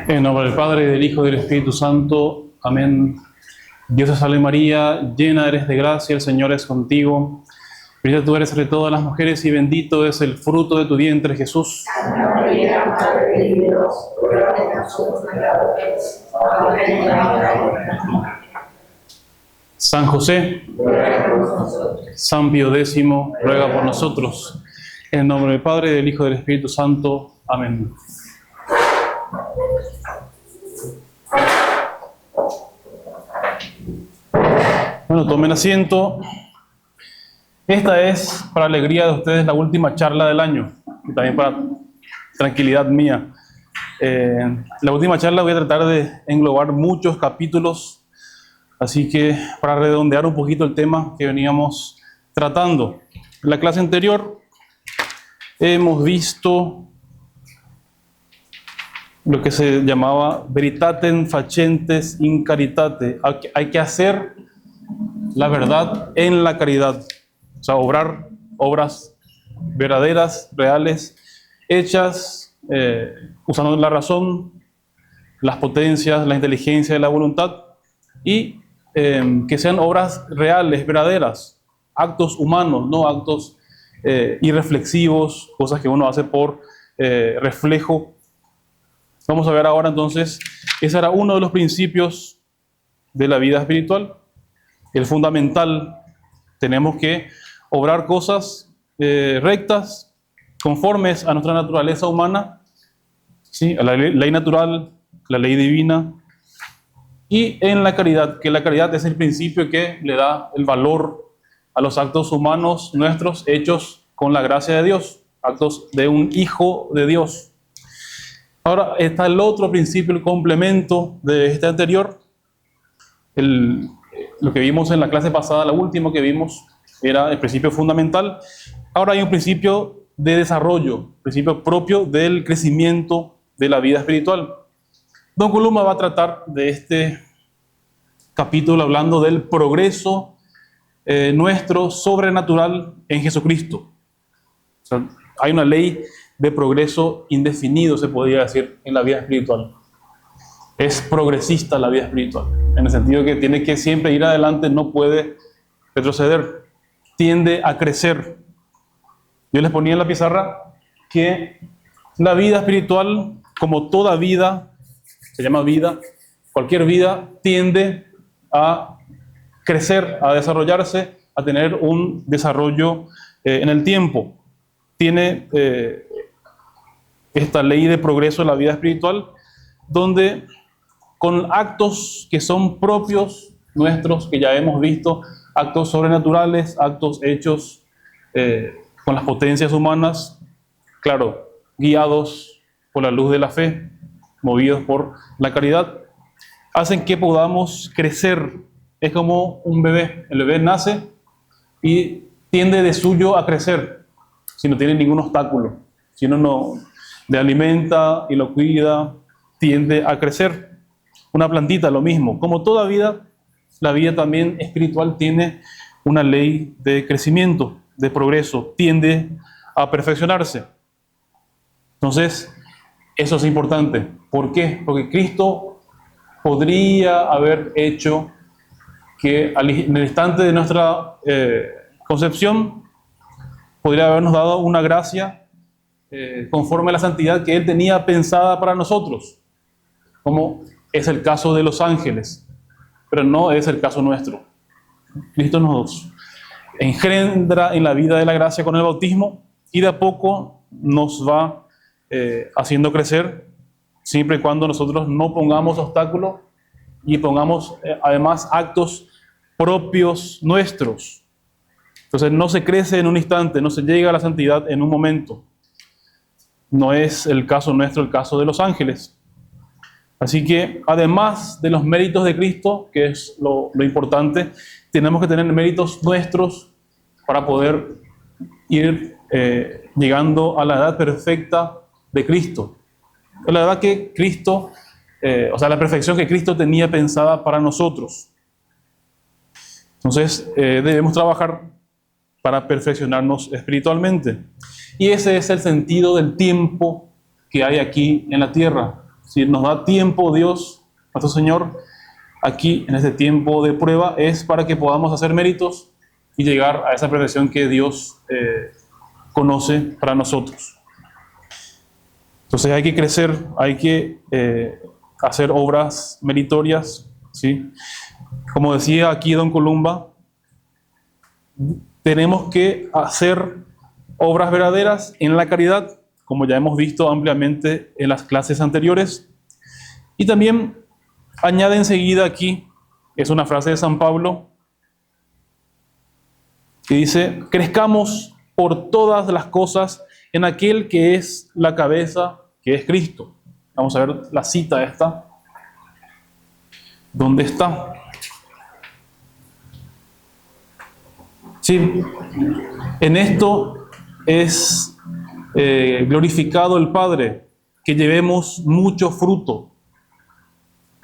En nombre del Padre, del Hijo y del Espíritu Santo. Amén. Dios te salve María, llena eres de gracia, el Señor es contigo. Bendita tú eres entre todas las mujeres y bendito es el fruto de tu vientre, Jesús. Santa María, Madre de Dios, ruega por nosotros pecadores, ahora y en la hora de nuestra muerte. San José, Ruega por nosotros. San Pío X, ruega por nosotros. En el nombre del Padre, del Hijo y del Espíritu Santo. Amén. Bueno, tomen asiento. Esta es, para alegría de ustedes, la última charla del año, y también para tranquilidad mía. La última charla voy a tratar de englobar muchos capítulos, así que para redondear un poquito el tema que veníamos tratando. En la clase anterior hemos visto lo que se llamaba veritatem facentes in caritate. Hay que hacer la verdad en la caridad. O sea, obrar obras verdaderas, reales, hechas usando la razón, las potencias, la inteligencia y la voluntad, y que sean obras reales, verdaderas, actos humanos, no actos irreflexivos, cosas que uno hace por reflejo. Vamos a ver ahora entonces, ese era uno de los principios de la vida espiritual, el fundamental. Tenemos que obrar cosas rectas, conformes a nuestra naturaleza humana, ¿sí? A la ley natural, la ley divina, y en la caridad, que la caridad es el principio que le da el valor a los actos humanos nuestros hechos con la gracia de Dios, actos de un hijo de Dios. Ahora está el otro principio, el complemento de este anterior. Lo que vimos en la clase pasada, la última que vimos, era el principio fundamental. Ahora hay un principio de desarrollo, principio propio del crecimiento de la vida espiritual. Don Columa va a tratar de este capítulo hablando del progreso nuestro sobrenatural en Jesucristo. O sea, hay una ley de progreso indefinido, se podría decir, en la vida espiritual. Es progresista la vida espiritual, en el sentido que tiene que siempre ir adelante, no puede retroceder, tiende a crecer. Yo les ponía en la pizarra que la vida espiritual, como toda vida, se llama vida, cualquier vida tiende a crecer, a desarrollarse, a tener un desarrollo en el tiempo. Tiene esta ley de progreso en la vida espiritual, donde con actos que son propios nuestros, que ya hemos visto, actos sobrenaturales, actos hechos con las potencias humanas, claro, guiados por la luz de la fe, movidos por la caridad, hacen que podamos crecer. Es como un bebé. El bebé nace y tiende de suyo a crecer, si no tiene ningún obstáculo. Si uno no le alimenta y lo cuida, tiende a crecer. Una plantita, lo mismo. Como toda vida, la vida también espiritual tiene una ley de crecimiento, de progreso, tiende a perfeccionarse. Entonces, eso es importante. ¿Por qué? Porque Cristo podría haber hecho que en el instante de nuestra concepción, podría habernos dado una gracia conforme a la santidad que Él tenía pensada para nosotros, como es el caso de los ángeles, pero no es el caso nuestro. Cristo nos engendra en la vida de la gracia con el bautismo y de a poco nos va haciendo crecer, siempre y cuando nosotros no pongamos obstáculos y pongamos además actos propios nuestros. Entonces no se crece en un instante, no se llega a la santidad en un momento. No es el caso nuestro, el caso de los ángeles. Así que además de los méritos de Cristo, que es lo importante, tenemos que tener méritos nuestros para poder ir llegando a la edad perfecta de Cristo. La edad que Cristo, la perfección que Cristo tenía pensada para nosotros. Entonces debemos trabajar para perfeccionarnos espiritualmente. Y ese es el sentido del tiempo que hay aquí en la tierra. Si nos da tiempo Dios, nuestro Señor, aquí en este tiempo de prueba, es para que podamos hacer méritos y llegar a esa perfección que Dios conoce para nosotros. Entonces hay que crecer, hay que hacer obras meritorias, ¿sí? Como decía aquí Don Columba, tenemos que hacer obras verdaderas en la caridad, como ya hemos visto ampliamente en las clases anteriores. Y también añade enseguida aquí, es una frase de San Pablo, que dice: crezcamos por todas las cosas en aquel que es la cabeza, que es Cristo. Vamos a ver la cita esta. ¿Dónde está? Sí, en esto es glorificado el Padre, que llevemos mucho fruto.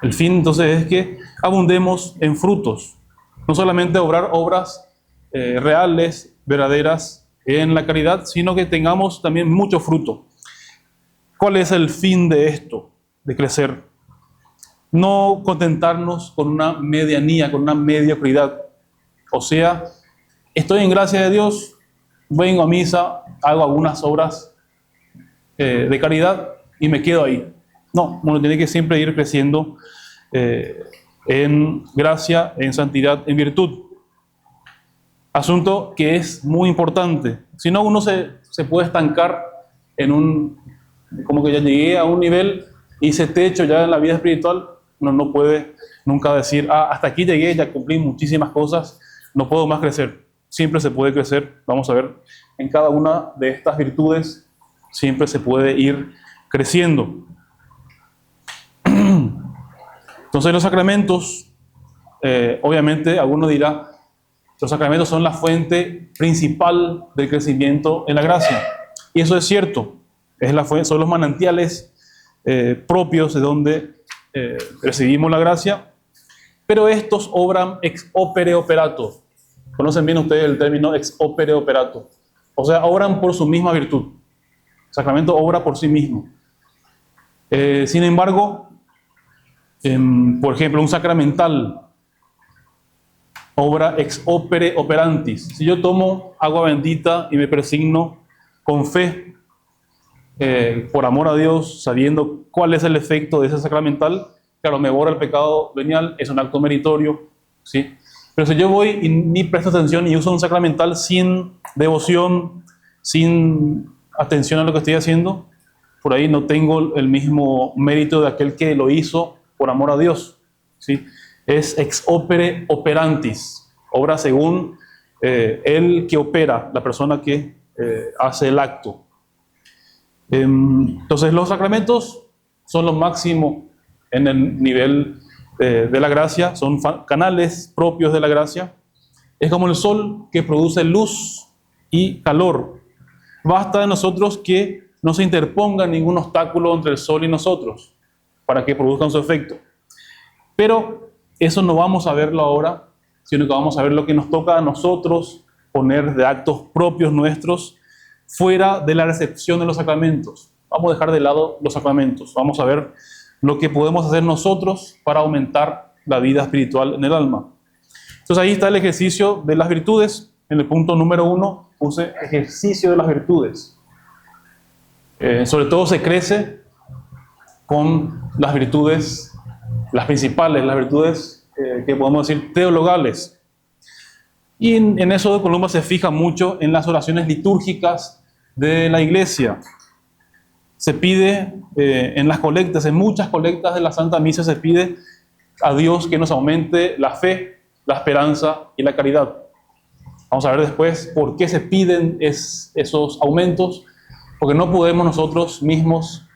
El fin entonces es que abundemos en frutos, no solamente obrar obras reales, verdaderas en la caridad, sino que tengamos también mucho fruto. ¿Cuál es el fin de esto, de crecer? No contentarnos con una medianía, con una mediocridad. O sea, estoy en gracia de Dios, vengo a misa, hago algunas obras de caridad y me quedo ahí. No, uno tiene que siempre ir creciendo en gracia, en santidad, en virtud. Asunto que es muy importante. Si no, uno se puede estancar en como que ya llegué a un nivel, hice techo ya en la vida espiritual. Uno no puede nunca decir, hasta aquí llegué, ya cumplí muchísimas cosas, no puedo más crecer. Siempre se puede crecer. Vamos a ver, en cada una de estas virtudes siempre se puede ir creciendo. Entonces los sacramentos, obviamente alguno dirá, los sacramentos son la fuente principal del crecimiento en la gracia. Y eso es cierto, son los manantiales propios de donde recibimos la gracia, pero estos obran ex opere operato. ¿Conocen bien ustedes el término ex opere operato? O sea, obran por su misma virtud. El sacramento obra por sí mismo. Sin embargo, por ejemplo, un sacramental obra ex opere operantis. Si yo tomo agua bendita y me persigno con fe, por amor a Dios, sabiendo cuál es el efecto de ese sacramental, claro, me borra el pecado venial, es un acto meritorio, ¿sí? Pero si yo voy y ni presto atención y uso un sacramental sin devoción, sin atención a lo que estoy haciendo, por ahí no tengo el mismo mérito de aquel que lo hizo por amor a Dios, ¿sí? Es ex opere operantis, obra según el que opera, la persona que hace el acto. Entonces los sacramentos son lo máximo en el nivel de la gracia, son canales propios de la gracia. Es como el sol que produce luz y calor. Basta de nosotros que no se interponga ningún obstáculo entre el sol y nosotros para que produzcan su efecto. Pero eso no vamos a verlo ahora, sino que vamos a ver lo que nos toca a nosotros poner de actos propios nuestros fuera de la recepción de los sacramentos. Vamos a dejar de lado los sacramentos. Vamos a ver lo que podemos hacer nosotros para aumentar la vida espiritual en el alma. Entonces ahí está el ejercicio de las virtudes. En el punto número 1 puse ejercicio de las virtudes. Sobre todo se crece con las virtudes, las principales, las virtudes que podemos decir teologales. Y en eso de Columba se fija mucho en las oraciones litúrgicas de la Iglesia. Se pide en las colectas, en muchas colectas de la Santa Misa se pide a Dios que nos aumente la fe, la esperanza y la caridad. Vamos a ver después por qué se piden esos aumentos, porque no podemos nosotros mismos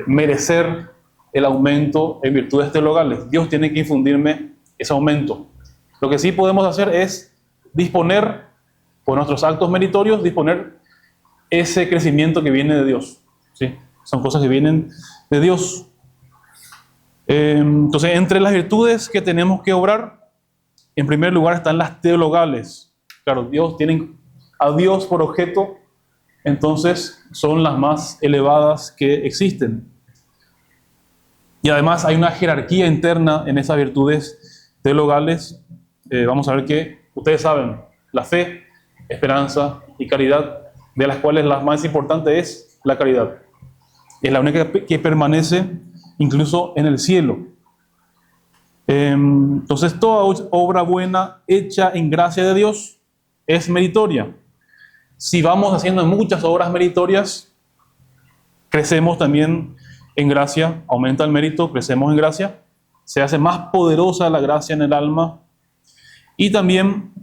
merecer el aumento en virtudes teologales. Dios tiene que infundirme ese aumento. Lo que sí podemos hacer es disponer, por nuestros actos meritorios, disponer ese crecimiento que viene de Dios. ¿Sí? Son cosas que vienen de Dios. Entonces, entre las virtudes que tenemos que obrar, en primer lugar están las teologales. Claro, Dios tiene a Dios por objeto, entonces son las más elevadas que existen. Y además hay una jerarquía interna en esas virtudes teologales. Vamos a ver que, ustedes saben, la fe, esperanza y caridad, de las cuales la más importante es la caridad. Es la única que permanece incluso en el cielo. Entonces, toda obra buena hecha en gracia de Dios es meritoria. Si vamos haciendo muchas obras meritorias, crecemos también en gracia, aumenta el mérito, crecemos en gracia, se hace más poderosa la gracia en el alma y también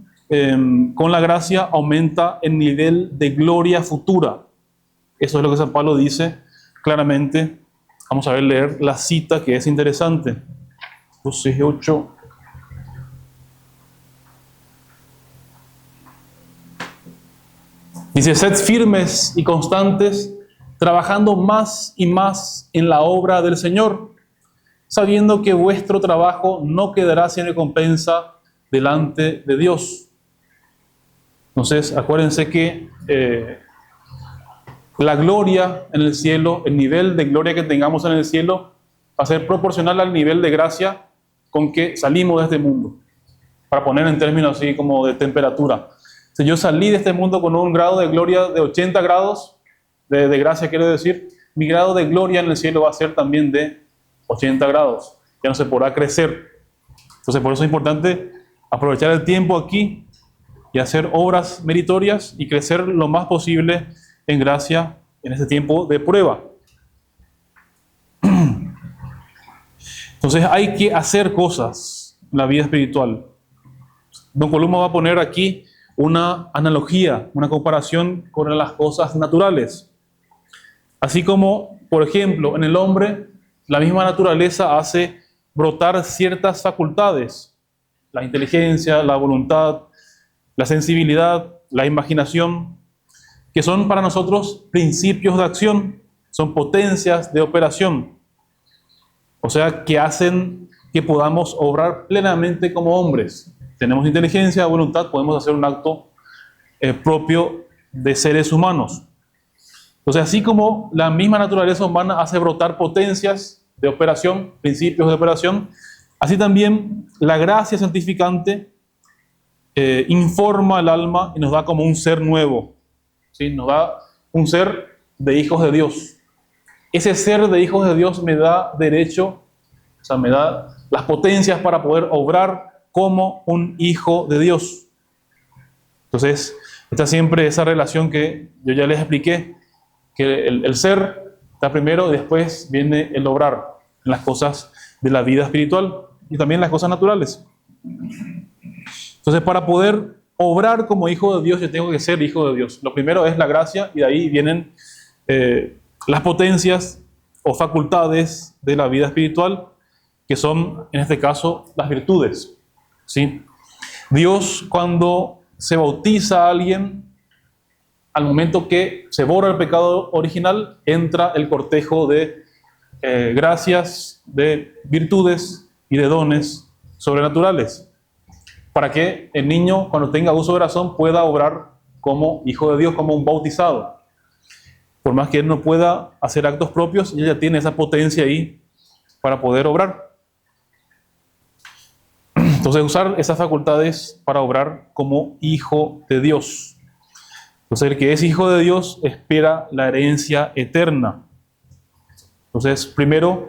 con la gracia aumenta el nivel de gloria futura. Eso es lo que San Pablo dice claramente. Vamos a ver, leer la cita que es interesante. 8. Dice, sed firmes y constantes, trabajando más y más en la obra del Señor, sabiendo que vuestro trabajo no quedará sin recompensa delante de Dios. Entonces, acuérdense que la gloria en el cielo, el nivel de gloria que tengamos en el cielo, va a ser proporcional al nivel de gracia con que salimos de este mundo. Para poner en términos así como de temperatura. Si yo salí de este mundo con un grado de gloria de 80 grados, de gracia quiero decir, mi grado de gloria en el cielo va a ser también de 80 grados. Ya no se podrá crecer. Entonces por eso es importante aprovechar el tiempo aquí y hacer obras meritorias y crecer lo más posible en gracia en este tiempo de prueba. Entonces hay que hacer cosas en la vida espiritual. Don Columba va a poner aquí una analogía, una comparación con las cosas naturales. Así como, por ejemplo, en el hombre, la misma naturaleza hace brotar ciertas facultades. La inteligencia, la voluntad, la sensibilidad, la imaginación, que son para nosotros principios de acción, son potencias de operación. O sea, que hacen que podamos obrar plenamente como hombres. Tenemos inteligencia, voluntad, podemos hacer un acto propio de seres humanos. Entonces, así como la misma naturaleza humana hace brotar potencias de operación, principios de operación, así también la gracia santificante informa al alma y nos da como un ser nuevo, ¿sí? Nos da un ser de hijos de Dios. Ese ser de hijos de Dios me da derecho, o sea, me da las potencias para poder obrar como un hijo de Dios. Entonces, está siempre esa relación que yo ya les expliqué, que el ser está primero, después viene el obrar en las cosas de la vida espiritual y también las cosas naturales. Entonces, para poder obrar como hijo de Dios, yo tengo que ser hijo de Dios. Lo primero es la gracia y de ahí vienen las potencias o facultades de la vida espiritual, que son, en este caso, las virtudes. ¿Sí? Dios, cuando se bautiza a alguien, al momento que se borra el pecado original, entra el cortejo de gracias, de virtudes y de dones sobrenaturales, para que el niño, cuando tenga uso de razón, pueda obrar como hijo de Dios, como un bautizado. Por más que él no pueda hacer actos propios, él ya tiene esa potencia ahí para poder obrar. Entonces, usar esas facultades para obrar como hijo de Dios. Entonces, el que es hijo de Dios espera la herencia eterna. Entonces, primero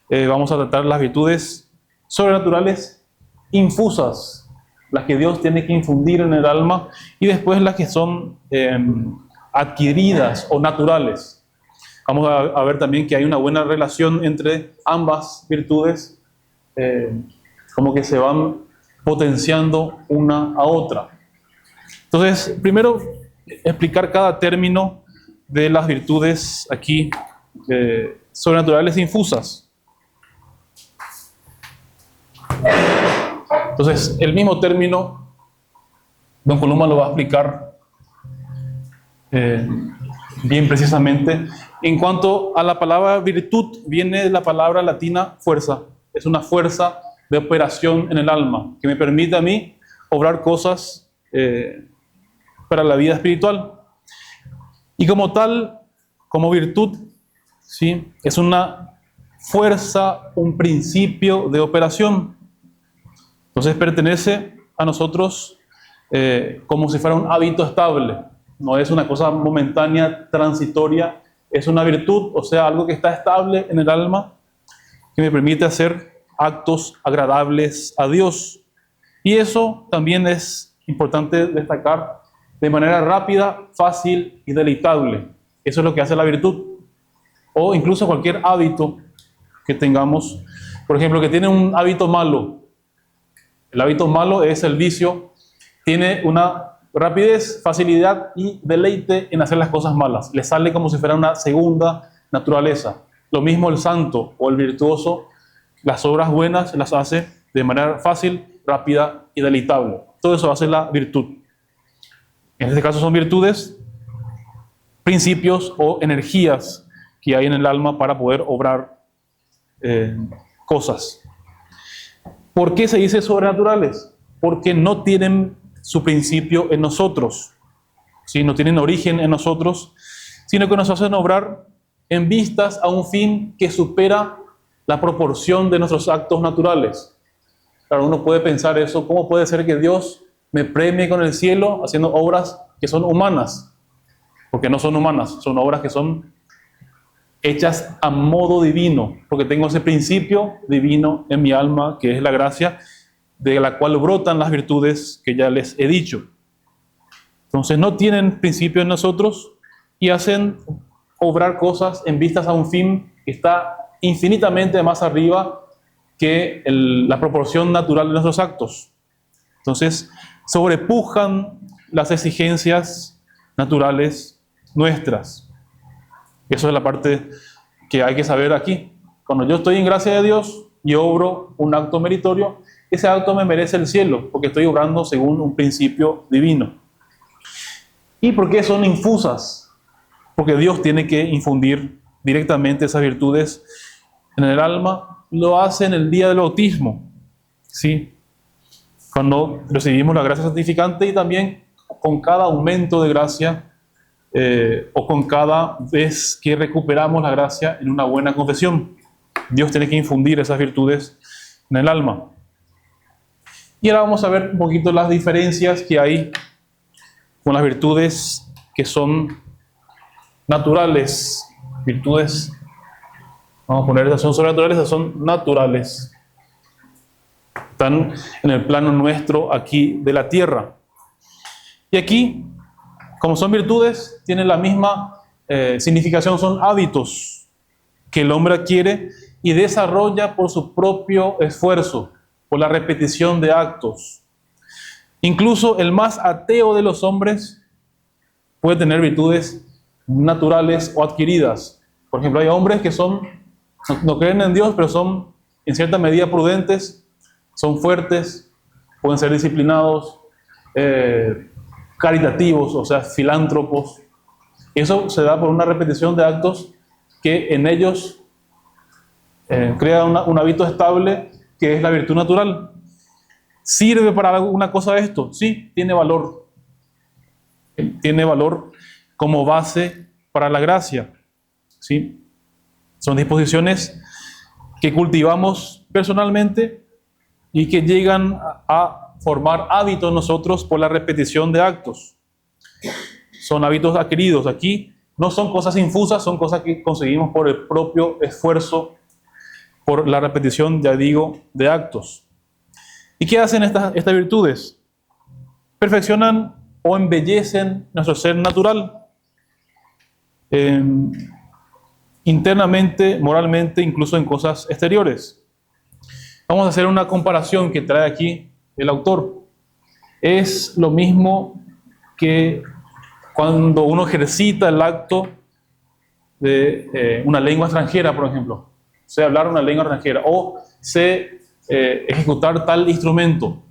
vamos a tratar las virtudes sobrenaturales infusas, las que Dios tiene que infundir en el alma, y después las que son adquiridas o naturales. Vamos a ver también que hay una buena relación entre ambas virtudes, como que se van potenciando una a otra. Entonces, primero, explicar cada término de las virtudes aquí sobrenaturales e infusas. Entonces, el mismo término, Don Columba lo va a explicar bien precisamente. En cuanto a la palabra virtud, viene de la palabra latina fuerza. Es una fuerza de operación en el alma, que me permite a mí obrar cosas para la vida espiritual. Y como tal, como virtud, ¿sí? Es una fuerza, un principio de operación. Entonces pertenece a nosotros como si fuera un hábito estable. No es una cosa momentánea, transitoria, es una virtud, o sea, algo que está estable en el alma, que me permite hacer actos agradables a Dios. Y eso también es importante destacar, de manera rápida, fácil y deleitable. Eso es lo que hace la virtud. O incluso cualquier hábito que tengamos. Por ejemplo, que tiene un hábito malo. El hábito malo es el vicio. Tiene una rapidez, facilidad y deleite en hacer las cosas malas. Le sale como si fuera una segunda naturaleza. Lo mismo el santo o el virtuoso. Las obras buenas las hace de manera fácil, rápida y deleitable. Todo eso hace la virtud. En este caso son virtudes, principios o energías que hay en el alma para poder obrar cosas. ¿Por qué se dice sobrenaturales? Porque no tienen su principio en nosotros, ¿sí? No tienen origen en nosotros, sino que nos hacen obrar en vistas a un fin que supera la proporción de nuestros actos naturales. Claro, uno puede pensar eso, ¿cómo puede ser que Dios me premie con el cielo haciendo obras que son humanas? Porque no son humanas, son obras que son hechas a modo divino, porque tengo ese principio divino en mi alma, que es la gracia, de la cual brotan las virtudes que ya les he dicho. Entonces no tienen principio en nosotros y hacen obrar cosas en vistas a un fin que está infinitamente más arriba que la proporción natural de nuestros actos. Entonces sobrepujan las exigencias naturales nuestras. Eso es la parte que hay que saber aquí. Cuando yo estoy en gracia de Dios y obro un acto meritorio, ese acto me merece el cielo, porque estoy obrando según un principio divino. ¿Y por qué son infusas? Porque Dios tiene que infundir directamente esas virtudes en el alma. Lo hace en el día del bautismo, ¿sí? Cuando recibimos la gracia santificante y también con cada aumento de gracia o con cada vez que recuperamos la gracia en una buena confesión. Dios tiene que infundir esas virtudes en el alma. Y ahora vamos a ver un poquito las diferencias que hay con las virtudes que son naturales. Virtudes, vamos a poner, esas son sobrenaturales, esas son naturales. Están en el plano nuestro aquí de la tierra. Y aquí, como son virtudes, tienen la misma significación, son hábitos que el hombre adquiere y desarrolla por su propio esfuerzo, por la repetición de actos. Incluso el más ateo de los hombres puede tener virtudes naturales o adquiridas. Por ejemplo, hay hombres que no creen en Dios, pero son en cierta medida prudentes, son fuertes, pueden ser disciplinados, caritativos, o sea, filántropos. Eso se da por una repetición de actos que en ellos crea un hábito estable, que es la virtud natural. ¿Sirve para alguna cosa esto? Sí, tiene valor. Tiene valor como base para la gracia, ¿sí? Son disposiciones que cultivamos personalmente y que llegan a formar hábitos en nosotros por la repetición de actos. Son hábitos adquiridos. Aquí no son cosas infusas, son cosas que conseguimos por el propio esfuerzo, por la repetición, ya digo, de actos. ¿Y qué hacen estas virtudes? Perfeccionan o embellecen nuestro ser natural. Internamente, moralmente, incluso en cosas exteriores. Vamos a hacer una comparación que trae aquí el autor. Es lo mismo que cuando uno ejercita el acto de una lengua extranjera, por ejemplo. Sé hablar una lengua extranjera o sé ejecutar tal instrumento.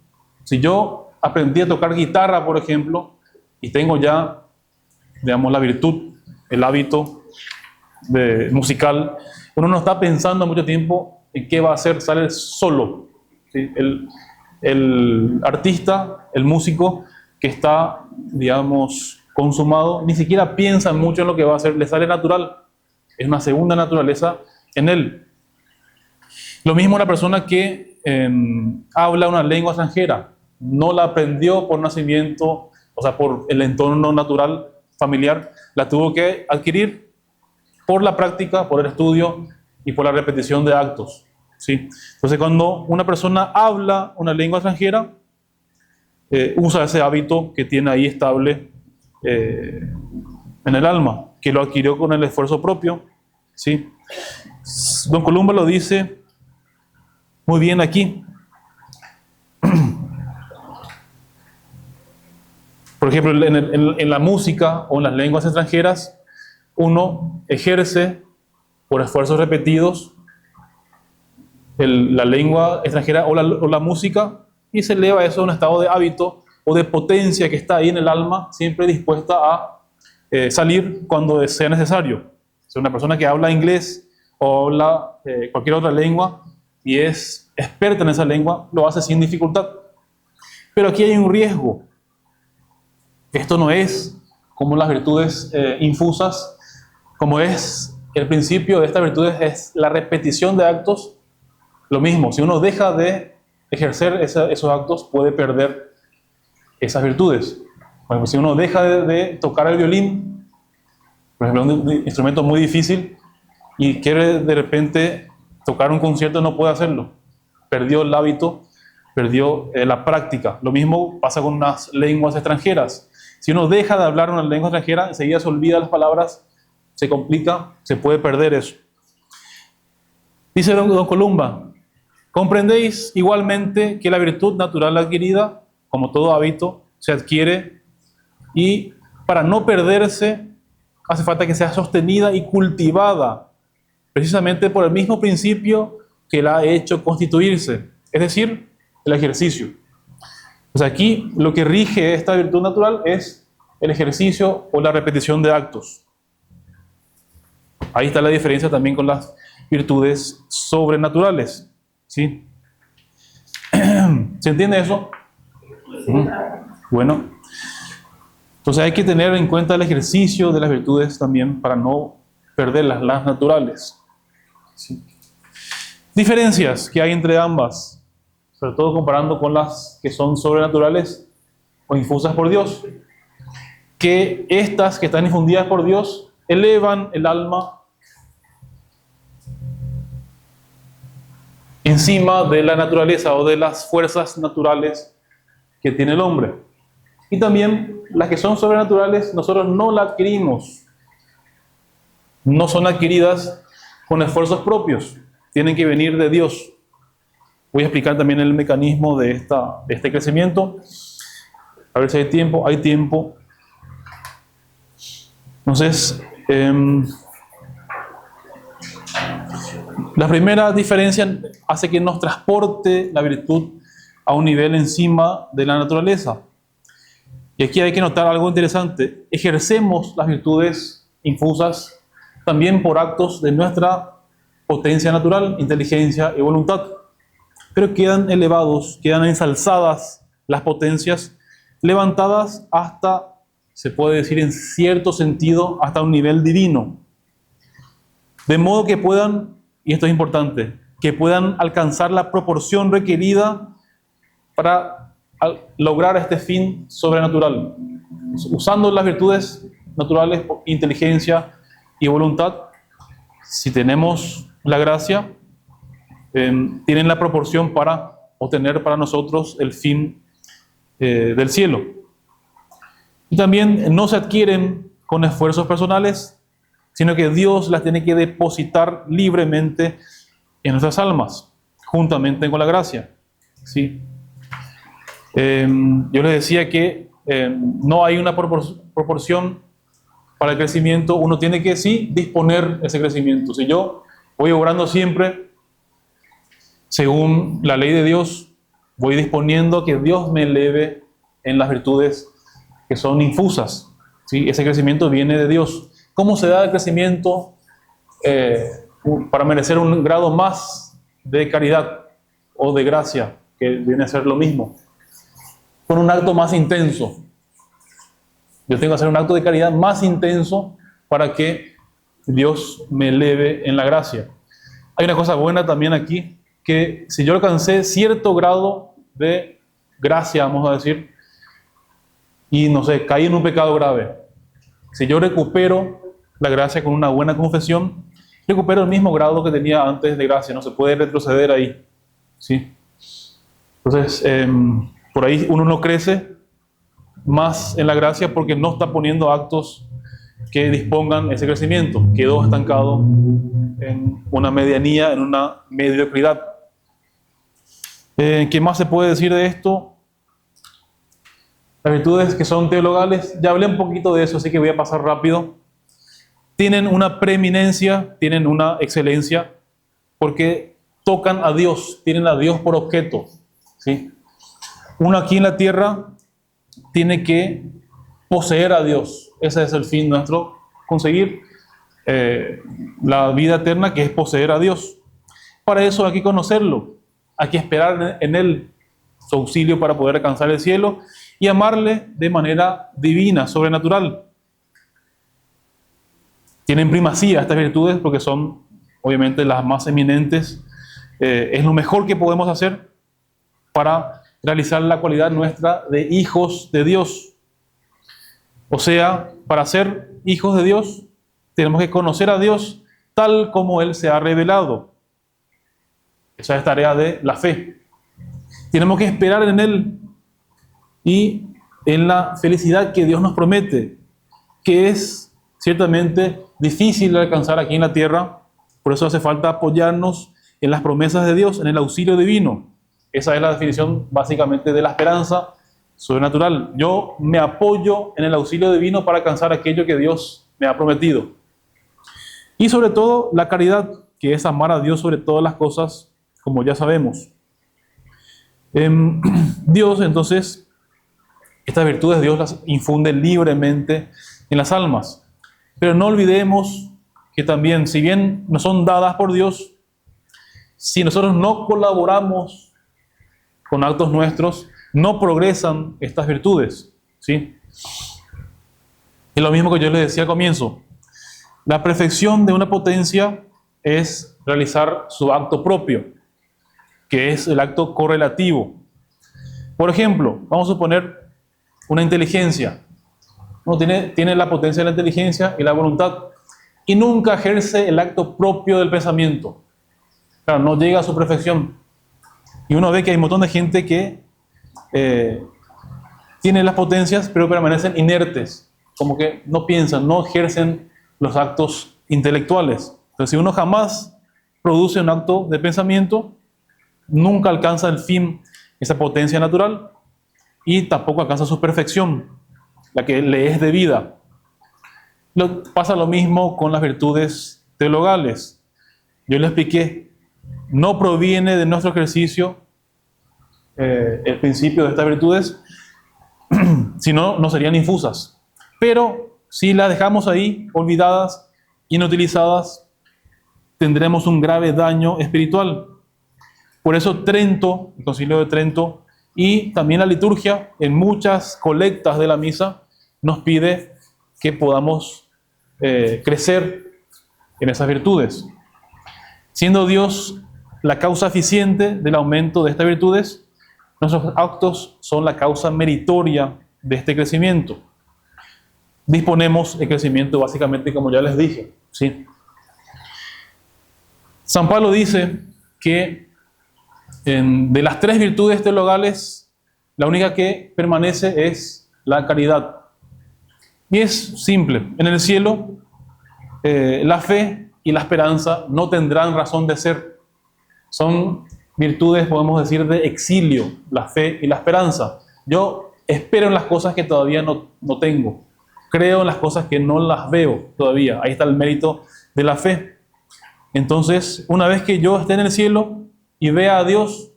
Si yo aprendí a tocar guitarra, por ejemplo, y tengo ya, digamos, la virtud, el hábito musical, uno no está pensando mucho tiempo en qué va a hacer, sale solo. ¿Sí? El artista, el músico que está digamos, consumado, ni siquiera piensa mucho en lo que va a hacer, le sale natural. Es una segunda naturaleza en él. Lo mismo la persona que habla una lengua extranjera, no la aprendió por nacimiento, o sea, por el entorno natural familiar, la tuvo que adquirir por la práctica, por el estudio y por la repetición de actos, ¿sí? Entonces, cuando una persona habla una lengua extranjera, usa ese hábito que tiene ahí estable en el alma, que lo adquirió con el esfuerzo propio, ¿sí? Don Columba lo dice muy bien aquí. Por ejemplo, en la música o en las lenguas extranjeras, uno ejerce por esfuerzos repetidos la lengua extranjera o la música, y se eleva eso a un estado de hábito o de potencia que está ahí en el alma, siempre dispuesta a salir cuando sea necesario. Si una persona que habla inglés o habla cualquier otra lengua y es experta en esa lengua, lo hace sin dificultad. Pero aquí hay un riesgo. Esto no es como las virtudes infusas, como es el principio de estas virtudes, es la repetición de actos. Lo mismo, si uno deja de ejercer esos actos, puede perder esas virtudes. Por ejemplo, si uno deja de tocar el violín, por ejemplo, un instrumento muy difícil, y quiere de repente tocar un concierto, no puede hacerlo. Perdió el hábito, perdió la práctica. Lo mismo pasa con unas lenguas extranjeras. Si uno deja de hablar una lengua extranjera, enseguida se olvida las palabras, se complica, se puede perder eso. Dice don Columba: comprendéis igualmente que la virtud natural adquirida, como todo hábito, se adquiere, y para no perderse hace falta que sea sostenida y cultivada precisamente por el mismo principio que la ha hecho constituirse, es decir, el ejercicio. Pues aquí lo que rige esta virtud natural es el ejercicio o la repetición de actos. Ahí está la diferencia también con las virtudes sobrenaturales, ¿sí? ¿Se entiende eso? Bueno, entonces hay que tener en cuenta el ejercicio de las virtudes también para no perder las naturales, ¿sí? Diferencias que hay entre ambas, sobre todo comparando con las que son sobrenaturales o infusas por Dios, que estas que están infundidas por Dios elevan el alma encima de la naturaleza o de las fuerzas naturales que tiene el hombre. Y también las que son sobrenaturales nosotros no las adquirimos, no son adquiridas con esfuerzos propios, tienen que venir de Dios. Voy a explicar también el mecanismo de este crecimiento. A ver si hay tiempo. Hay tiempo. Entonces, la primera diferencia hace que nos transporte la virtud a un nivel encima de la naturaleza. Y aquí hay que notar algo interesante. Ejercemos las virtudes infusas también por actos de nuestra potencia natural, inteligencia y voluntad. Pero quedan elevados, quedan ensalzadas las potencias, levantadas hasta, se puede decir en cierto sentido, hasta un nivel divino. De modo que puedan, y esto es importante, que puedan alcanzar la proporción requerida para lograr este fin sobrenatural. Usando las virtudes naturales, inteligencia y voluntad, si tenemos la gracia, tienen la proporción para obtener para nosotros el fin del cielo. Y también no se adquieren con esfuerzos personales, sino que Dios las tiene que depositar libremente en nuestras almas, juntamente con la gracia, ¿sí? Yo les decía que no hay una proporción para el crecimiento. Uno tiene que sí disponer ese crecimiento. Si yo voy obrando siempre según la ley de Dios, voy disponiendo que Dios me eleve en las virtudes que son infusas, ¿sí? Ese crecimiento viene de Dios. ¿Cómo se da el crecimiento para merecer un grado más de caridad o de gracia, que viene a ser lo mismo? Con un acto más intenso. Yo tengo que hacer un acto de caridad más intenso para que Dios me eleve en la gracia. Hay una cosa buena también aquí, que si yo alcancé cierto grado de gracia, vamos a decir, y no sé, caí en un pecado grave, si yo recupero la gracia con una buena confesión, recupero el mismo grado que tenía antes de gracia, no se puede retroceder ahí, ¿sí? Entonces, por ahí uno no crece más en la gracia porque no está poniendo actos que dispongan ese crecimiento. Quedó estancado en una medianía, en una mediocridad. ¿Qué más se puede decir de esto? Las virtudes que son teologales, ya hablé un poquito de eso, así que voy a pasar rápido. Tienen una preeminencia, tienen una excelencia, porque tocan a Dios, tienen a Dios por objeto, ¿sí? Uno aquí en la tierra tiene que poseer a Dios. Ese es el fin nuestro, conseguir la vida eterna, que es poseer a Dios. Para eso hay que conocerlo, hay que esperar en Él su auxilio para poder alcanzar el cielo y amarle de manera divina, sobrenatural. Tienen primacía estas virtudes porque son obviamente las más eminentes. Es lo mejor que podemos hacer para realizar la cualidad nuestra de hijos de Dios. O sea, para ser hijos de Dios, tenemos que conocer a Dios tal como Él se ha revelado. Esa es tarea de la fe. Tenemos que esperar en Él y en la felicidad que Dios nos promete, que es ciertamente difícil de alcanzar aquí en la tierra. Por eso hace falta apoyarnos en las promesas de Dios, en el auxilio divino. Esa es la definición básicamente de la esperanza sobrenatural. Yo me apoyo en el auxilio divino para alcanzar aquello que Dios me ha prometido. Y sobre todo la caridad, que es amar a Dios sobre todas las cosas, como ya sabemos. Dios, entonces, estas virtudes Dios las infunde libremente en las almas. Pero no olvidemos que también, si bien nos son dadas por Dios, si nosotros no colaboramos con actos nuestros, no progresan estas virtudes, ¿sí? Es lo mismo que yo les decía al comienzo. La perfección de una potencia es realizar su acto propio, que es el acto correlativo. Por ejemplo, vamos a suponer una inteligencia. Uno tiene la potencia de la inteligencia y la voluntad, y nunca ejerce el acto propio del pensamiento. Claro, no llega a su perfección. Y uno ve que hay un montón de gente que tiene las potencias, pero permanecen inertes, como que no piensan, no ejercen los actos intelectuales. Entonces, si uno jamás produce un acto de pensamiento, nunca alcanza el fin, esa potencia natural, y tampoco alcanza su perfección, la que le es debida. Pasa lo mismo con las virtudes teologales. Yo le expliqué, no proviene de nuestro ejercicio el principio de estas virtudes, si no, no serían infusas. Pero si las dejamos ahí, olvidadas, inutilizadas, tendremos un grave daño espiritual. Por eso Trento, el Concilio de Trento, y también la liturgia, en muchas colectas de la misa, nos pide que podamos crecer en esas virtudes. Siendo Dios la causa eficiente del aumento de estas virtudes, nuestros actos son la causa meritoria de este crecimiento. Disponemos el crecimiento básicamente como ya les dije, ¿sí? San Pablo dice que de las tres virtudes teologales, la única que permanece es la caridad. Y es simple. En el cielo, la fe y la esperanza no tendrán razón de ser. Son virtudes, podemos decir, de exilio, la fe y la esperanza. Yo espero en las cosas que todavía no tengo. Creo en las cosas que no las veo todavía. Ahí está el mérito de la fe. Entonces, una vez que yo esté en el cielo y vea a Dios,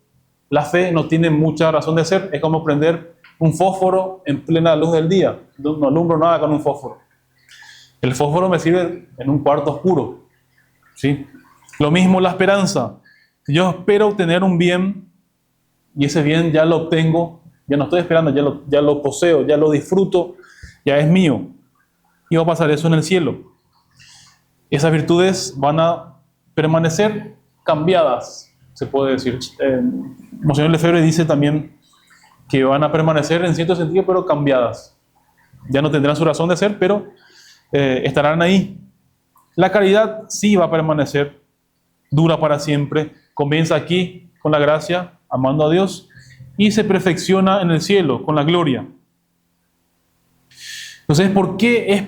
la fe no tiene mucha razón de ser. Es como prender un fósforo en plena luz del día. No alumbro nada con un fósforo. El fósforo me sirve en un cuarto oscuro, ¿sí? Lo mismo la esperanza. Si yo espero obtener un bien y ese bien ya lo obtengo, ya no estoy esperando, ya lo poseo, ya lo disfruto, ya es mío. Y va a pasar eso en el cielo. Esas virtudes van a permanecer cambiadas, se puede decir. Monseñor Lefebvre dice también que van a permanecer en cierto sentido, pero cambiadas. Ya no tendrán su razón de ser, pero estarán ahí. La caridad sí va a permanecer, dura para siempre, comienza aquí con la gracia, amando a Dios, y se perfecciona en el cielo con la gloria. Entonces, ¿por qué es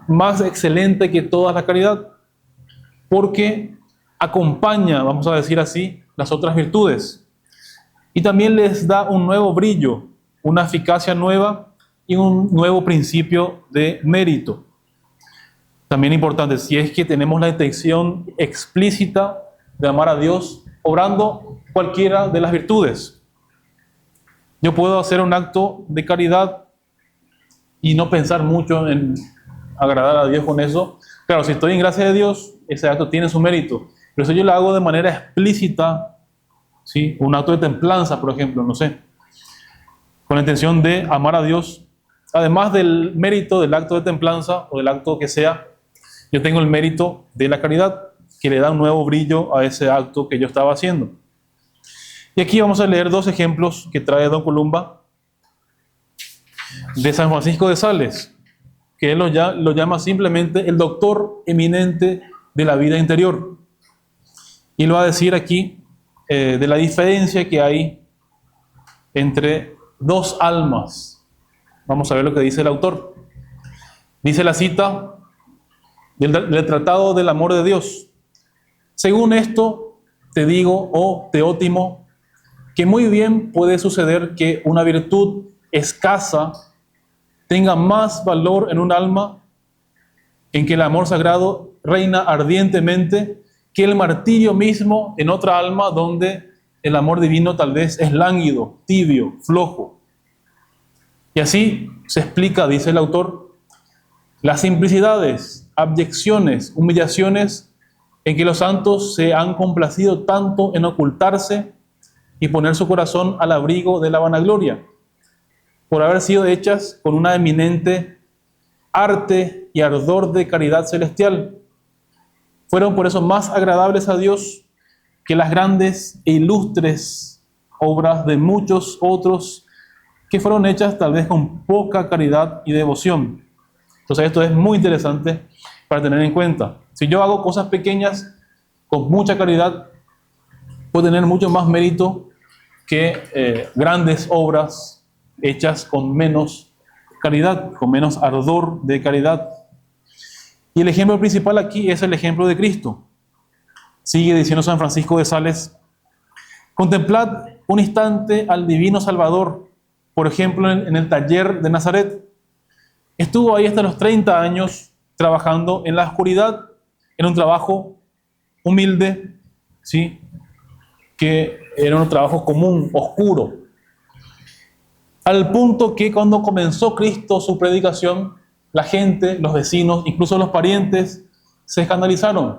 más excelente que toda la caridad? Porque acompaña, vamos a decir así, las otras virtudes. Y también les da un nuevo brillo, una eficacia nueva y un nuevo principio de mérito. También importante, si es que tenemos la intención explícita de amar a Dios, obrando cualquiera de las virtudes. Yo puedo hacer un acto de caridad y no pensar mucho en agradar a Dios con eso. Claro, si estoy en gracia de Dios, ese acto tiene su mérito. Pero si yo lo hago de manera explícita, ¿sí? Un acto de templanza, por ejemplo, no sé, con la intención de amar a Dios, además del mérito del acto de templanza o del acto que sea, yo tengo el mérito de la caridad, que le da un nuevo brillo a ese acto que yo estaba haciendo. Y aquí vamos a leer dos ejemplos que trae Don Columba de San Francisco de Sales, que él lo llama simplemente el doctor eminente de la vida interior. Y lo va a decir aquí de la diferencia que hay entre dos almas. Vamos a ver lo que dice el autor. Dice la cita del Tratado del Amor de Dios. Según esto, te digo, oh Teótimo, que muy bien puede suceder que una virtud escasa tenga más valor en un alma en que el amor sagrado reina ardientemente que el martirio mismo en otra alma donde el amor divino tal vez es lánguido, tibio, flojo. Y así se explica, dice el autor, las simplicidades, abyecciones, humillaciones en que los santos se han complacido tanto en ocultarse y poner su corazón al abrigo de la vanagloria, por haber sido hechas con una eminente arte y ardor de caridad celestial. Fueron por eso más agradables a Dios que las grandes e ilustres obras de muchos otros que fueron hechas tal vez con poca caridad y devoción. Entonces esto es muy interesante para tener en cuenta. Si yo hago cosas pequeñas con mucha caridad, puedo tener mucho más mérito que grandes obras hechas con menos caridad, con menos ardor de caridad. Y el ejemplo principal aquí es el ejemplo de Cristo. Sigue diciendo San Francisco de Sales: contemplad un instante al divino Salvador, por ejemplo en el taller de Nazaret. Estuvo ahí hasta los 30 años trabajando en la oscuridad, en un trabajo humilde, ¿sí? Que era un trabajo común, oscuro. Al punto que cuando comenzó Cristo su predicación, la gente, los vecinos, incluso los parientes, se escandalizaron.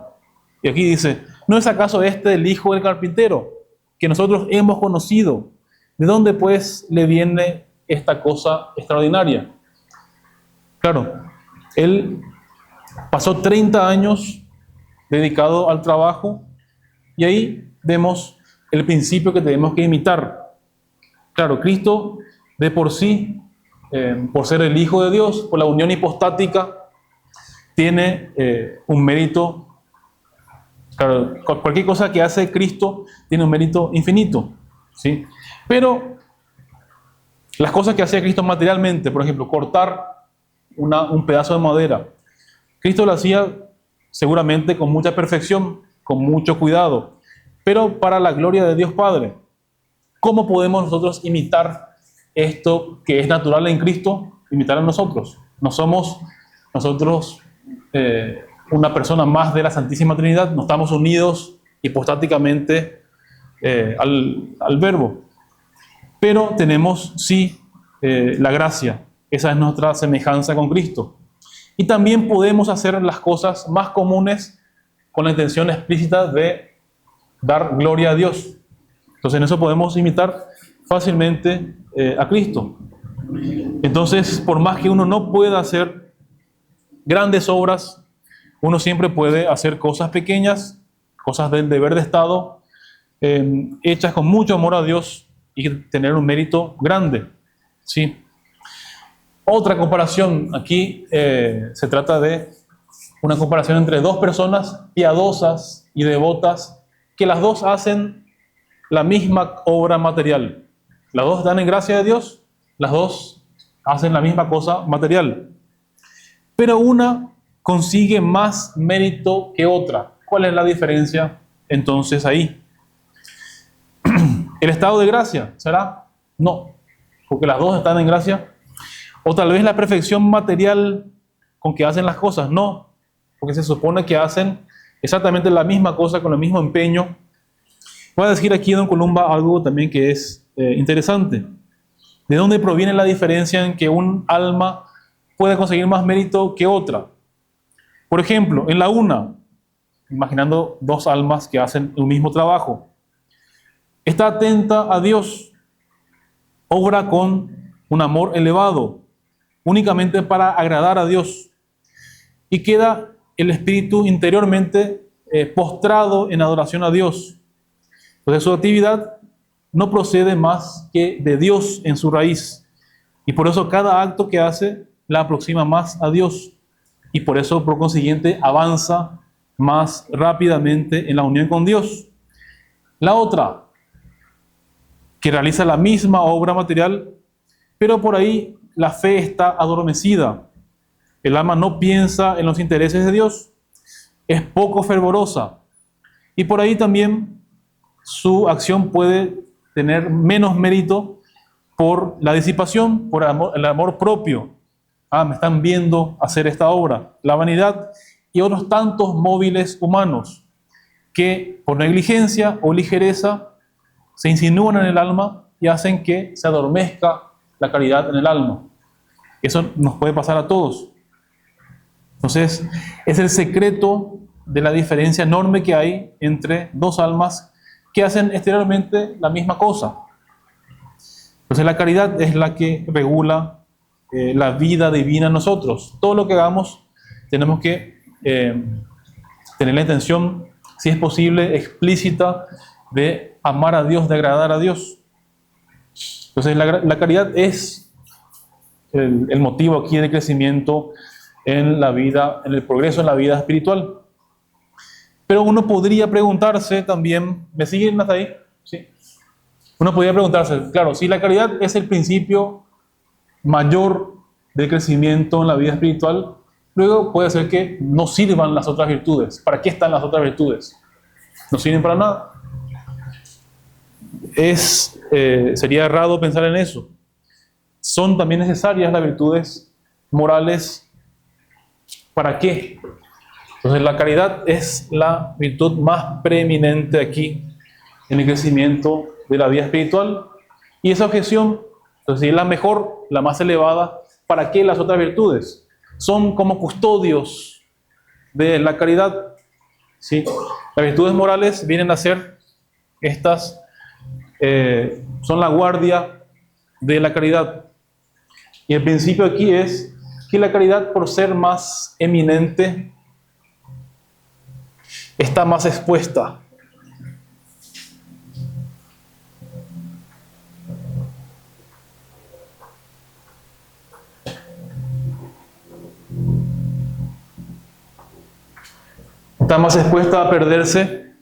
Y aquí dice: ¿no es acaso este el hijo del carpintero, que nosotros hemos conocido? ¿De dónde pues le viene esta cosa extraordinaria? Claro, él pasó 30 años dedicado al trabajo y ahí vemos el principio que tenemos que imitar. Claro, Cristo de por sí, por ser el Hijo de Dios, por la unión hipostática, tiene un mérito. Claro, cualquier cosa que hace Cristo tiene un mérito infinito, ¿sí? Pero las cosas que hacía Cristo materialmente, por ejemplo, cortar un pedazo de madera, Cristo lo hacía seguramente con mucha perfección, con mucho cuidado, pero para la gloria de Dios Padre. ¿Cómo podemos nosotros imitar esto que es natural en Cristo? Imitar a nosotros. No somos nosotros una persona más de la Santísima Trinidad, no estamos unidos hipostáticamente al Verbo. Pero tenemos sí la gracia, esa es nuestra semejanza con Cristo. Y también podemos hacer las cosas más comunes con la intención explícita de dar gloria a Dios. Entonces en eso podemos imitar fácilmente a Cristo. Entonces, por más que uno no pueda hacer grandes obras, uno siempre puede hacer cosas pequeñas, cosas del deber de Estado, hechas con mucho amor a Dios y tener un mérito grande. ¿Sí? Otra comparación, aquí se trata de una comparación entre dos personas piadosas y devotas, que las dos hacen la misma obra material. Las dos dan en gracia de Dios, las dos hacen la misma cosa material. Pero una consigue más mérito que otra. ¿Cuál es la diferencia entonces ahí? ¿El estado de gracia será? No, porque las dos están en gracia. O tal vez la perfección material con que hacen las cosas. No, porque se supone que hacen exactamente la misma cosa con el mismo empeño. Voy a decir aquí, don Columba, algo también que es interesante. ¿De dónde proviene la diferencia en que un alma puede conseguir más mérito que otra? Por ejemplo, en la una, imaginando dos almas que hacen un mismo trabajo, está atenta a Dios, obra con un amor elevado, únicamente para agradar a Dios, y queda el espíritu interiormente postrado en adoración a Dios. Entonces su actividad no procede más que de Dios en su raíz, y por eso cada acto que hace la aproxima más a Dios, y por eso, por consiguiente, avanza más rápidamente en la unión con Dios. La otra, que realiza la misma obra material, pero por ahí la fe está adormecida. El alma no piensa en los intereses de Dios, es poco fervorosa, y por ahí también su acción puede tener menos mérito por la disipación, por el amor propio. Me están viendo hacer esta obra. La vanidad y otros tantos móviles humanos que por negligencia o ligereza se insinúan en el alma y hacen que se adormezca la caridad en el alma. Eso nos puede pasar a todos. Entonces, es el secreto de la diferencia enorme que hay entre dos almas que hacen exteriormente la misma cosa. Entonces, la caridad es la que regula la vida divina en nosotros. Todo lo que hagamos tenemos que tener la intención, si es posible, explícita de amar a Dios, de agradar a Dios. Entonces la caridad es el motivo aquí de crecimiento en la vida, en el progreso en la vida espiritual. Pero uno podría preguntarse también, ¿me siguen hasta ahí? Sí. Uno podría preguntarse, claro, si la caridad es el principio mayor de crecimiento en la vida espiritual, luego puede ser que no sirvan las otras virtudes. ¿Para qué están las otras virtudes? No sirven para nada. Sería errado pensar en eso. Son también necesarias las virtudes morales. ¿Para qué? Entonces la caridad es la virtud más preeminente aquí en el crecimiento de la vida espiritual. Y esa objeción, entonces, si es la mejor, la más elevada, ¿para qué las otras virtudes? Son como custodios de la caridad. ¿Sí? Las virtudes morales vienen a ser estas, son la guardia de la caridad. Y el principio aquí es que la caridad, por ser más eminente, está más expuesta. Está más expuesta a perderse.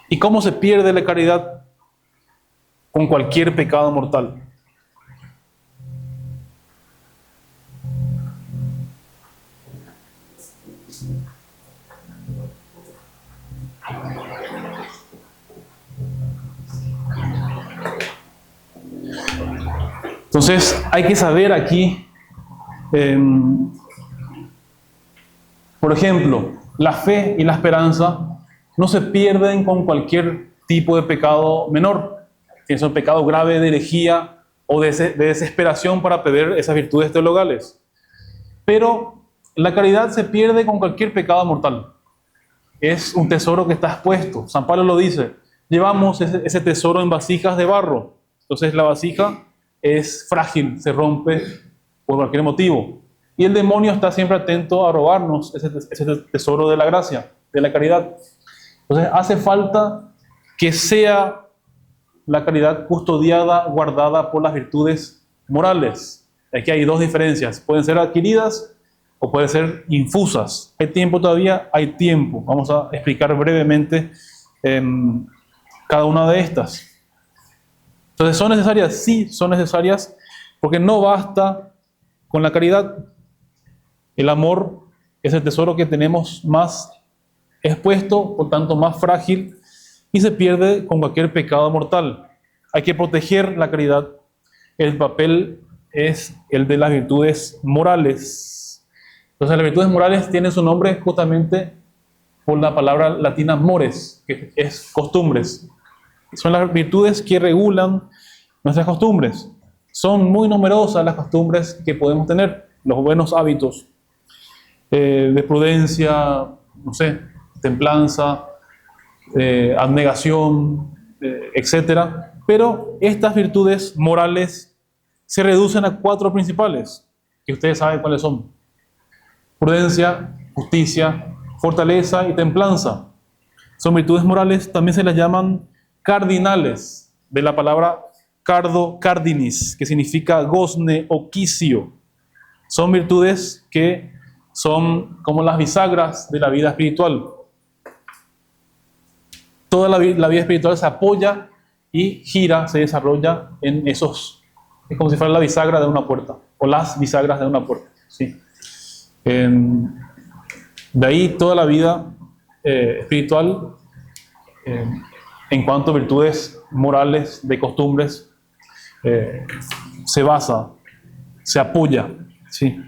¿Y cómo se pierde la caridad? Con cualquier pecado mortal. Entonces, hay que saber aquí, por ejemplo, la fe y la esperanza no se pierden con cualquier tipo de pecado menor. Si es un pecado grave de herejía o de desesperación para perder esas virtudes teologales. Pero la caridad se pierde con cualquier pecado mortal. Es un tesoro que está expuesto. San Pablo lo dice. Llevamos ese tesoro en vasijas de barro. Entonces la vasija es frágil, se rompe por cualquier motivo. Y el demonio está siempre atento a robarnos ese tesoro de la gracia, de la caridad. Entonces hace falta que sea la caridad custodiada, guardada por las virtudes morales. Aquí hay dos diferencias. Pueden ser adquiridas o pueden ser infusas. ¿Hay tiempo todavía? Hay tiempo. Vamos a explicar brevemente cada una de estas. Entonces, ¿son necesarias? Sí, son necesarias, porque no basta con la caridad. El amor es el tesoro que tenemos más expuesto, por tanto más frágil, y se pierde con cualquier pecado mortal. Hay que proteger la caridad. El papel es el de las virtudes morales. Entonces, las virtudes morales tienen su nombre justamente por la palabra latina mores, que es costumbres. Son las virtudes que regulan nuestras costumbres. Son muy numerosas las costumbres que podemos tener, los buenos hábitos de prudencia, no sé, templanza, abnegación, etcétera. Pero estas virtudes morales se reducen a 4 principales, que ustedes saben cuáles son: prudencia, justicia, fortaleza y templanza. Son virtudes morales, también se las llaman cardinales, de la palabra cardo, cardinis, que significa gozne o quicio. Son virtudes que son como las bisagras de la vida espiritual. Toda la vida espiritual se apoya y gira, se desarrolla en esos, es como si fuera la bisagra de una puerta, o las bisagras de una puerta, ¿sí? De ahí toda la vida espiritual, en cuanto a virtudes morales, de costumbres, se basa, se apoya, ¿sí?